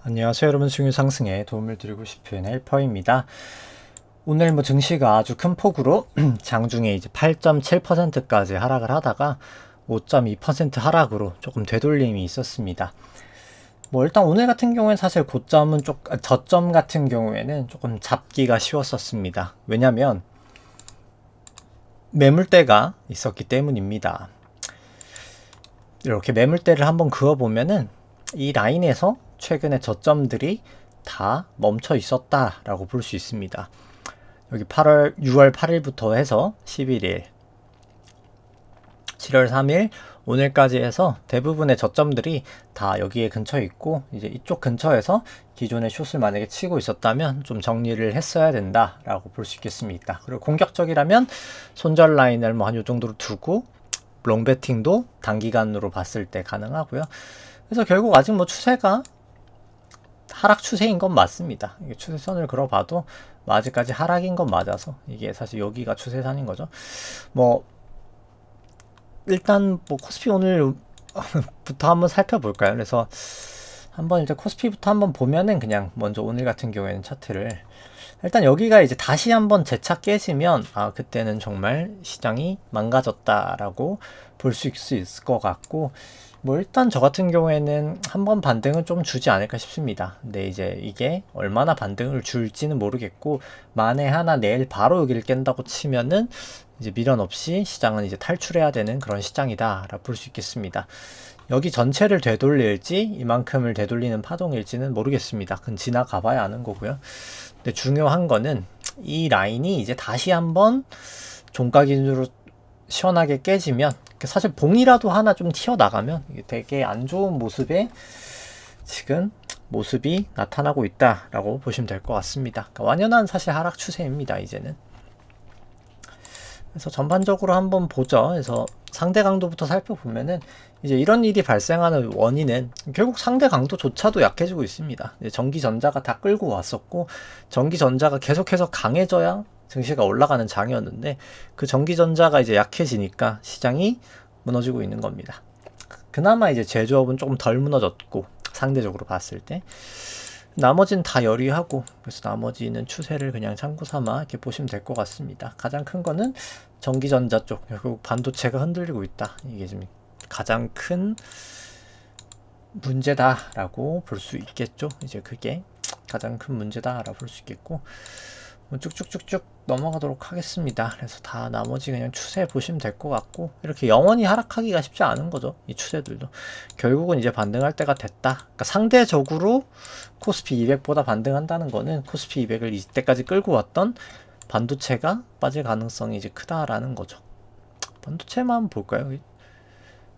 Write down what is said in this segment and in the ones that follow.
안녕하세요 여러분, 수익률 상승에 도움을 드리고 싶은 헬퍼입니다. 오늘 증시가 아주 큰 폭으로 장중에 이제 8.7%까지 하락을 하다가 5.2% 하락으로 조금 되돌림이 있었습니다. 일단 오늘 같은 경우에는 사실 저점 같은 경우에는 조금 잡기가 쉬웠었습니다. 왜냐면 매물대가 있었기 때문입니다. 이렇게 매물대를 한번 그어보면은 이 라인에서 최근에 저점들이 다 멈춰 있었다라고 볼 수 있습니다. 여기 6월 8일부터 해서 11일, 7월 3일, 오늘까지 해서 대부분의 저점들이 다 여기에 근처에 있고, 이제 이쪽 근처에서 기존의 숏을 만약에 치고 있었다면 좀 정리를 했어야 된다라고 볼 수 있겠습니다. 그리고 공격적이라면 손절 라인을 한 요 정도로 두고 롱 베팅도 단기간으로 봤을 때 가능하고요. 그래서 결국 아직 추세가 하락 추세인 건 맞습니다. 이게 추세선을 그려봐도 아직까지 하락인 건 맞아서 이게 사실 여기가 추세선인 거죠. 일단 코스피 오늘부터 한번 살펴볼까요? 그래서 한번 이제 코스피부터 한번 보면은 그냥 먼저 오늘 같은 경우에는 차트를 일단 여기가 이제 다시 한번 재차 깨지면 그때는 정말 시장이 망가졌다라고 볼 수 있을 것 같고, 일단 저 같은 경우에는 한번 반등을 좀 주지 않을까 싶습니다. 근데 이제 이게 얼마나 반등을 줄지는 모르겠고, 만에 하나 내일 바로 여기를 깬다고 치면은 이제 미련 없이 시장은 이제 탈출해야 되는 그런 시장이다라고 볼 수 있겠습니다. 여기 전체를 되돌릴지 이만큼을 되돌리는 파동일지는 모르겠습니다. 그건 지나가 봐야 아는 거고요. 근데 중요한 거는 이 라인이 이제 다시 한번 종가 기준으로 시원하게 깨지면, 사실 봉이라도 하나 좀 튀어나가면 이게 되게 안 좋은 모습에 지금 모습이 나타나고 있다라고 보시면 될 것 같습니다. 그러니까 완연한 사실 하락 추세입니다, 이제는. 그래서 전반적으로 한번 보죠. 그래서 상대 강도부터 살펴보면은 이제 이런 일이 발생하는 원인은 결국 상대 강도조차도 약해지고 있습니다. 전기전자가 다 끌고 왔었고, 전기전자가 계속해서 강해져야 증시가 올라가는 장이었는데, 그 전기전자가 이제 약해지니까 시장이 무너지고 있는 겁니다. 그나마 이제 제조업은 조금 덜 무너졌고, 상대적으로 봤을 때 나머지는 다 열의하고, 그래서 나머지는 추세를 그냥 참고 삼아 이렇게 보시면 될 것 같습니다. 가장 큰 거는 전기전자 쪽, 결국 반도체가 흔들리고 있다. 이게 지금 가장 큰 문제다라고 볼 수 있겠죠. 이제 그게 가장 큰 문제다라고 볼 수 있겠고, 쭉쭉쭉쭉 넘어가도록 하겠습니다. 그래서 다 나머지 그냥 추세 보시면 될 것 같고, 이렇게 영원히 하락하기가 쉽지 않은 거죠. 이 추세들도 결국은 이제 반등할 때가 됐다. 그러니까 상대적으로 코스피 200보다 반등한다는 거는 코스피 200을 이때까지 끌고 왔던 반도체가 빠질 가능성이 이제 크다라는 거죠. 반도체만 한번 볼까요?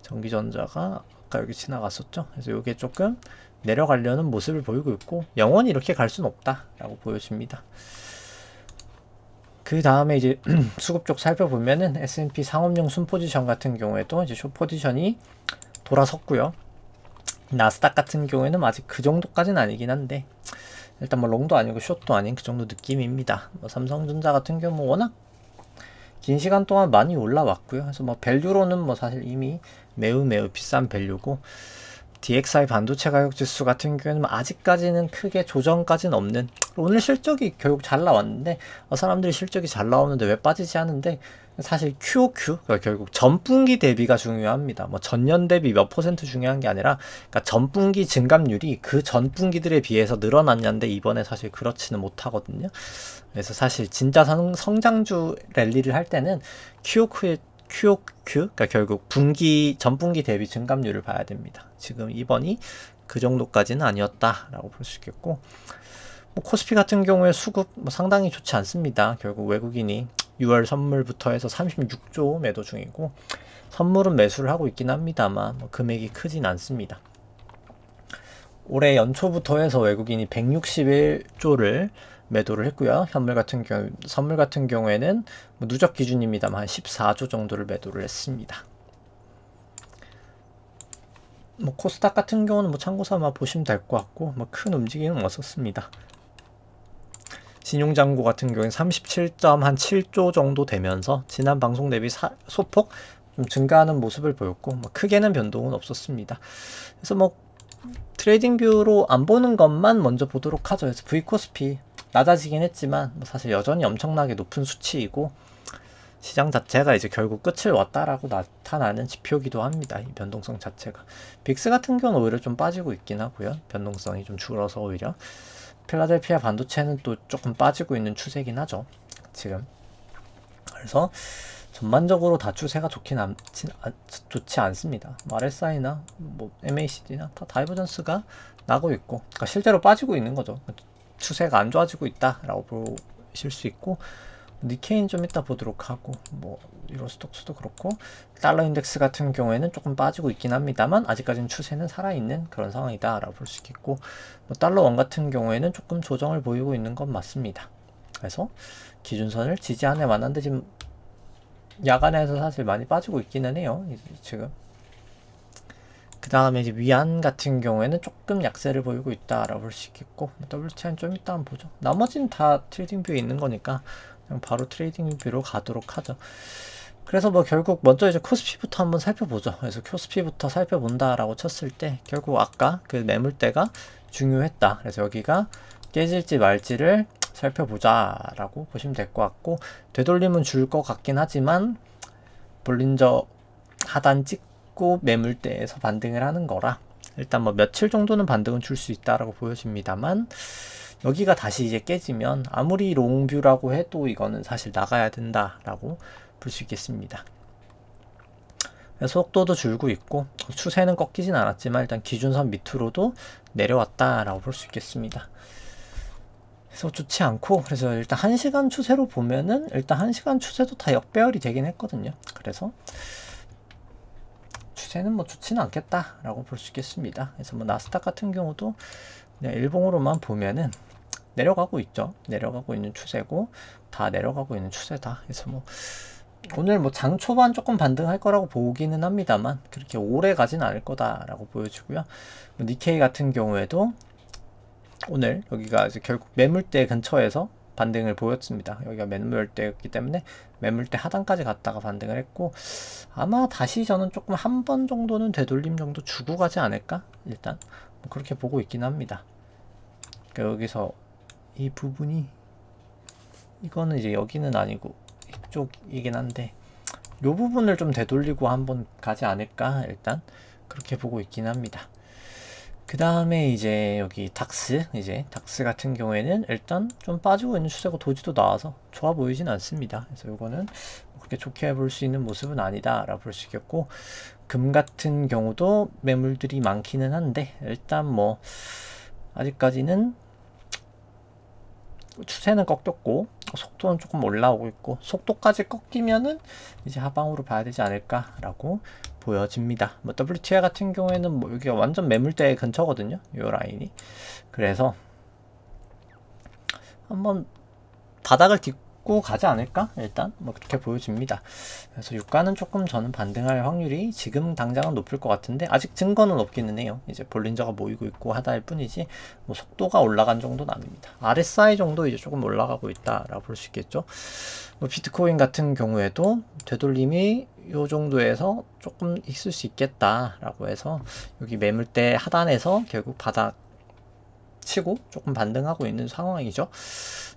전기전자가 아까 여기 지나갔었죠. 그래서 이게 조금 내려가려는 모습을 보이고 있고, 영원히 이렇게 갈 수는 없다라고 보여집니다. 그 다음에 이제 수급 쪽 살펴보면은 S&P 상업용 순 포지션 같은 경우에도 이제 숏 포지션이 돌아섰고요. 나스닥 같은 경우에는 아직 그 정도까지는 아니긴 한데, 일단 롱도 아니고 숏도 아닌 그 정도 느낌입니다. 삼성전자 같은 경우 워낙 긴 시간 동안 많이 올라왔고요. 그래서 밸류로는 사실 이미 매우 비싼 밸류고, DXI 반도체 가격 지수 같은 경우에는 아직까지는 크게 조정까지는 없는, 오늘 실적이 결국 잘 나왔는데 사람들이 실적이 잘 나오는데 왜 빠지지 하는데, 사실 QOQ, 그러니까 결국 전분기 대비가 중요합니다. 전년 대비 몇 퍼센트 중요한 게 아니라, 그러니까 전분기 증감률이 그 전분기들에 비해서 늘어났냐인데, 이번에 사실 그렇지는 못하거든요. 그래서 사실 진짜 성장주 랠리를 할 때는 QOQ, 그러니까 결국 전분기 대비 증감률을 봐야 됩니다. 지금 이번이 그 정도까지는 아니었다라고 볼 수 있겠고, 코스피 같은 경우에 수급 상당히 좋지 않습니다. 결국 외국인이 6월 선물부터 해서 36조 매도 중이고, 선물은 매수를 하고 있긴 합니다만 금액이 크진 않습니다. 올해 연초부터 해서 외국인이 161조를 매도를 했고요. 선물 같은 경우에는 누적 기준입니다만 한 14조 정도를 매도를 했습니다. 코스닥 같은 경우는 참고 삼아 보시면 될 것 같고, 큰 움직임은 없었습니다. 신용잔고 같은 경우에는 37.7조 정도 되면서 지난 방송 대비 소폭 좀 증가하는 모습을 보였고, 크게는 변동은 없었습니다. 그래서 트레이딩 뷰로 안 보는 것만 먼저 보도록 하죠. 그래서 V코스피 낮아지긴 했지만 뭐 사실 여전히 엄청나게 높은 수치이고 시장 자체가 이제 결국 끝을 왔다라고 나타나는 지표기도 합니다. 이 변동성 자체가. 빅스 같은 경우는 오히려 좀 빠지고 있긴 하고요. 변동성이 좀 줄어서 오히려. 필라델피아 반도체는 또 조금 빠지고 있는 추세긴 하죠. 지금. 그래서 전반적으로 다 추세가 좋지 않습니다. RSI나 뭐 MACD나 다 다이버전스가 나고 있고, 그러니까 실제로 빠지고 있는 거죠. 추세가 안 좋아지고 있다라고 보실 수 있고, 니케이는 좀 이따 보도록 하고, 뭐 유로스톡스도 그렇고, 달러 인덱스 같은 경우에는 조금 빠지고 있긴 합니다만 아직까지는 추세는 살아있는 그런 상황이다라고 볼 수 있겠고, 뭐 달러 원 같은 경우에는 조금 조정을 보이고 있는 건 맞습니다. 그래서 기준선을 지지하네 만한데 지금 야간에서 사실 많이 빠지고 있기는 해요. 지금. 그 다음에 이제 위안 같은 경우에는 조금 약세를 보이고 있다라고 볼 수 있겠고, WTI는 좀 이따 한번 보죠. 나머지는 다 트레이딩 뷰에 있는 거니까 그냥 바로 트레이딩 뷰로 가도록 하죠. 그래서 뭐 결국 먼저 이제 코스피부터 한번 살펴보죠. 그래서 코스피부터 살펴본다라고 쳤을 때 결국 아까 그 매물대가 중요했다. 그래서 여기가 깨질지 말지를 살펴보자라고 보시면 될 것 같고, 되돌림은 줄 것 같긴 하지만 볼린저 하단 찍고 매물대에서 반등을 하는 거라 일단 뭐 며칠 정도는 반등은 줄 수 있다라고 보여집니다만, 여기가 다시 이제 깨지면 아무리 롱뷰라고 해도 이거는 사실 나가야 된다라고 볼 수 있겠습니다. 속도도 줄고 있고 추세는 꺾이진 않았지만 일단 기준선 밑으로도 내려왔다라고 볼 수 있겠습니다. 그래서 좋지 않고, 그래서 일단 1시간 추세로 보면은 일단 1시간 추세도 다 역배열이 되긴 했거든요. 그래서 추세는 뭐 좋지는 않겠다라고 볼 수 있겠습니다. 그래서 뭐 나스닥 같은 경우도 그냥 일봉으로만 보면은 내려가고 있죠. 내려가고 있는 추세고 다 내려가고 있는 추세다. 그래서 뭐 오늘 뭐 장 초반 조금 반등할 거라고 보기는 합니다만 그렇게 오래 가진 않을 거다라고 보여지고요. 뭐 니케이 같은 경우에도 오늘 여기가 이제 결국 매물대 근처에서 반등을 보였습니다. 여기가 매물대였기 때문에 매물대 하단까지 갔다가 반등을 했고, 아마 다시 저는 조금 한 번 정도는 되돌림 정도 주고 가지 않을까? 일단 뭐 그렇게 보고 있긴 합니다. 그러니까 여기서 이 부분이 이거는 이제 여기는 아니고 이쪽이긴 한데 요 부분을 좀 되돌리고 한번 가지 않을까? 일단 그렇게 보고 있긴 합니다. 그 다음에 이제 여기 닥스 같은 경우에는 일단 좀 빠지고 있는 추세고 도지도 나와서 좋아 보이진 않습니다. 그래서 이거는 그렇게 좋게 볼 수 있는 모습은 아니다 라고 볼 수 있겠고, 금 같은 경우도 매물들이 많기는 한데 일단 뭐 아직까지는 추세는 꺾였고 속도는 조금 올라오고 있고, 속도까지 꺾이면은 이제 하방으로 봐야 되지 않을까 라고 보여집니다. 뭐 WTI 같은 경우에는 뭐 여기가 완전 매물대 근처거든요, 이 라인이. 그래서 한번 바닥을 딛고 가지 않을까? 일단 뭐 그렇게 보여집니다. 그래서 유가는 조금 저는 반등할 확률이 지금 당장은 높을 것 같은데 아직 증거는 없기는 해요. 이제 볼린저가 모이고 있고 하다일 뿐이지 뭐 속도가 올라간 정도는 아닙니다. RSI 정도 이제 조금 올라가고 있다라고 볼 수 있겠죠. 뭐 비트코인 같은 경우에도 되돌림이 요 정도에서 조금 있을 수 있겠다라고 해서 여기 매물대 하단에서 결국 바닥 치고 조금 반등하고 있는 상황이죠.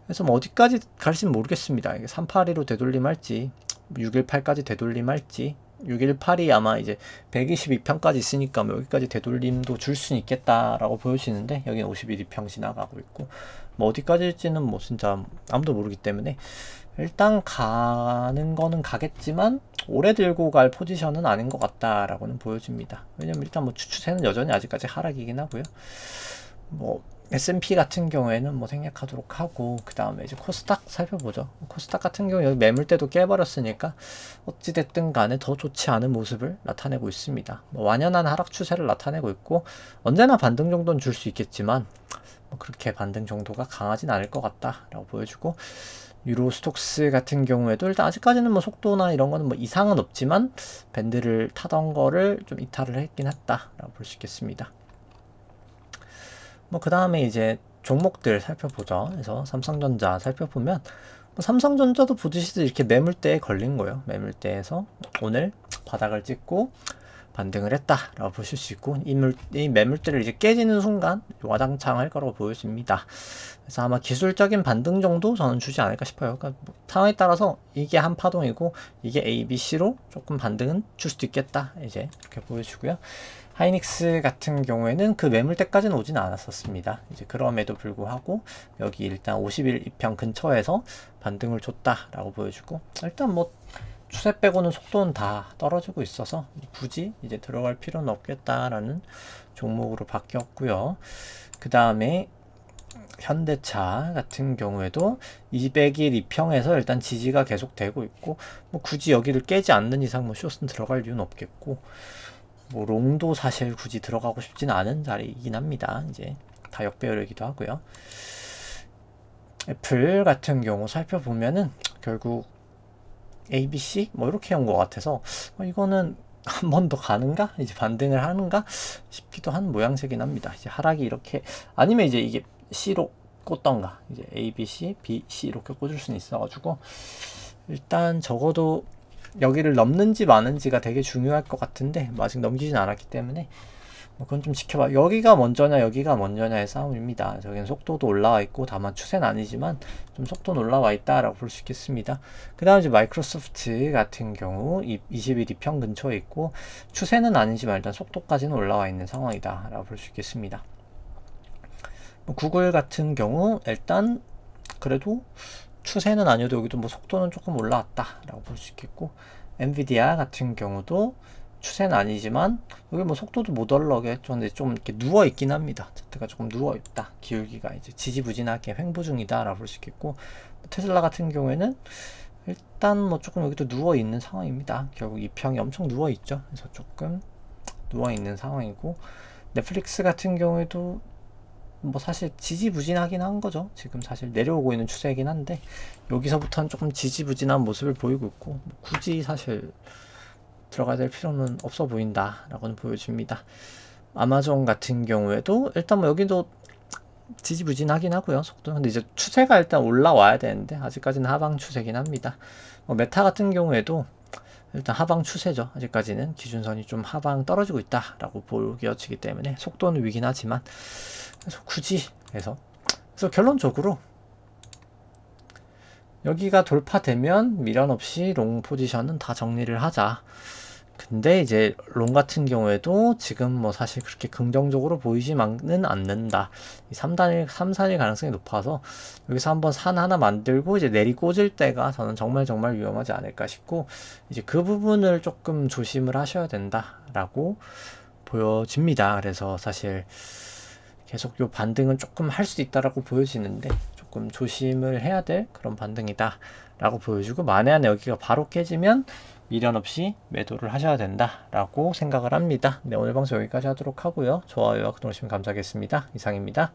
그래서 뭐 어디까지 갈지는 모르겠습니다. 이게 382로 되돌림할지 618까지 되돌림할지, 618이 아마 이제 122평까지 있으니까 뭐 여기까지 되돌림도 줄 수는 있겠다라고 보여지는데 여기는 51평 지나가고 있고 뭐 어디까지일지는 뭐 진짜 아무도 모르기 때문에 일단 가는 거는 가겠지만 오래 들고 갈 포지션은 아닌 것 같다라고는 보여집니다. 왜냐면 일단 뭐 추세는 여전히 아직까지 하락이긴 하고요. 뭐 S&P 같은 경우에는 뭐 생략하도록 하고, 그 다음에 이제 코스닥 살펴보죠. 코스닥 같은 경우 여기 매물대도 깨버렸으니까 어찌됐든 간에 더 좋지 않은 모습을 나타내고 있습니다. 뭐 완연한 하락 추세를 나타내고 있고 언제나 반등 정도는 줄 수 있겠지만 뭐 그렇게 반등 정도가 강하진 않을 것 같다라고 보여주고, 유로 스톡스 같은 경우에도 일단 아직까지는 뭐 속도나 이런 거는 뭐 이상은 없지만 밴드를 타던 거를 좀 이탈을 했긴 했다라고 볼 수 있겠습니다. 뭐 그 다음에 이제 종목들 살펴보죠. 그래서 삼성전자 살펴보면 뭐 삼성전자도 보듯이 이렇게 매물대에 걸린 거예요. 매물대에서 오늘 바닥을 찍고 반등을 했다라고 보실 수 있고, 이 매물대를 이제 깨지는 순간 와장창 할 거라고 보여집니다. 그래서 아마 기술적인 반등 정도 저는 주지 않을까 싶어요. 그러니까 뭐 상황에 따라서 이게 한 파동이고 이게 A, B, C로 조금 반등은 줄 수도 있겠다, 이제 이렇게 보여주고요. 하이닉스 같은 경우에는 그 매물대까지는 오지는 않았었습니다. 이제 그럼에도 불구하고 여기 일단 50일 이평 근처에서 반등을 줬다라고 보여주고, 일단 뭐 추세 빼고는 속도는 다 떨어지고 있어서 굳이 이제 들어갈 필요는 없겠다라는 종목으로 바뀌었고요. 그 다음에 현대차 같은 경우에도 200일 이평에서 일단 지지가 계속 되고 있고, 뭐 굳이 여기를 깨지 않는 이상 뭐 숏은 들어갈 이유는 없겠고, 뭐 롱도 사실 굳이 들어가고 싶지는 않은 자리이긴 합니다. 이제 다 역배열이기도 하고요. 애플 같은 경우 살펴보면은 결국 ABC 뭐 이렇게 한 것 같아서 이거는 한 번 더 가는가? 이제 반등을 하는가? 싶기도 한 모양새긴 합니다. 이제 하락이 이렇게, 아니면 이제 이게 C로 꽂던가, 이제 A, B, C, B, C 이렇게 꽂을 수는 있어가지고, 일단 적어도 여기를 넘는지 마는지가 되게 중요할 것 같은데 아직 넘기진 않았기 때문에 뭐 그건 좀 지켜봐. 여기가 먼저냐 여기가 먼저냐의 싸움입니다. 저기는 속도도 올라와 있고, 다만 추세는 아니지만 좀 속도는 올라와 있다라고 볼 수 있겠습니다. 그 다음 이제 마이크로소프트 같은 경우 20일 이평 근처에 있고, 추세는 아니지만 일단 속도까지는 올라와 있는 상황이다 라고 볼 수 있겠습니다. 뭐 구글 같은 경우 일단 그래도 추세는 아니어도 여기도 뭐 속도는 조금 올라왔다 라고 볼 수 있겠고, 엔비디아 같은 경우도 추세는 아니지만 여기 뭐 속도도 못 올라오겠죠. 근데 좀 이렇게 누워 있긴 합니다. 차트가 조금 누워 있다, 기울기가 이제 지지부진하게 횡보 중이다 라고 볼 수 있겠고, 테슬라 같은 경우에는 일단 뭐 조금 여기도 누워 있는 상황입니다. 결국 이 평이 엄청 누워 있죠. 그래서 조금 누워 있는 상황이고, 넷플릭스 같은 경우에도 뭐 사실 지지부진하긴 한 거죠. 지금 사실 내려오고 있는 추세이긴 한데 여기서부터는 조금 지지부진한 모습을 보이고 있고, 뭐 굳이 사실 들어가야 될 필요는 없어 보인다 라고는 보여집니다. 아마존 같은 경우에도 일단 뭐 여기도 지지부진하긴 하고요, 속도. 근데 이제 추세가 일단 올라와야 되는데 아직까지는 하방 추세긴 합니다. 메타 같은 경우에도 일단 하방 추세죠. 아직까지는 기준선이 좀 하방 떨어지고 있다라고 보여지기 때문에 속도는 위긴 하지만, 그래서 굳이 해서, 그래서 결론적으로 여기가 돌파되면 미련 없이 롱 포지션은 다 정리를 하자. 근데 이제 롱 같은 경우에도 지금 뭐 사실 그렇게 긍정적으로 보이지만은 않는다. 3단일, 3산일 가능성이 높아서 여기서 한번 산 하나 만들고 이제 내리 꽂을 때가 저는 정말 위험하지 않을까 싶고, 이제 그 부분을 조금 조심을 하셔야 된다라고 보여집니다. 그래서 사실 계속 요 반등은 조금 할 수 있다라고 보여지는데 조금 조심을 해야 될 그런 반등이다 라고 보여주고, 만에 하나 여기가 바로 깨지면 미련 없이 매도를 하셔야 된다 라고 생각을 합니다. 네, 오늘 방송 여기까지 하도록 하고요. 좋아요와 구독 누르시면 감사하겠습니다. 이상입니다.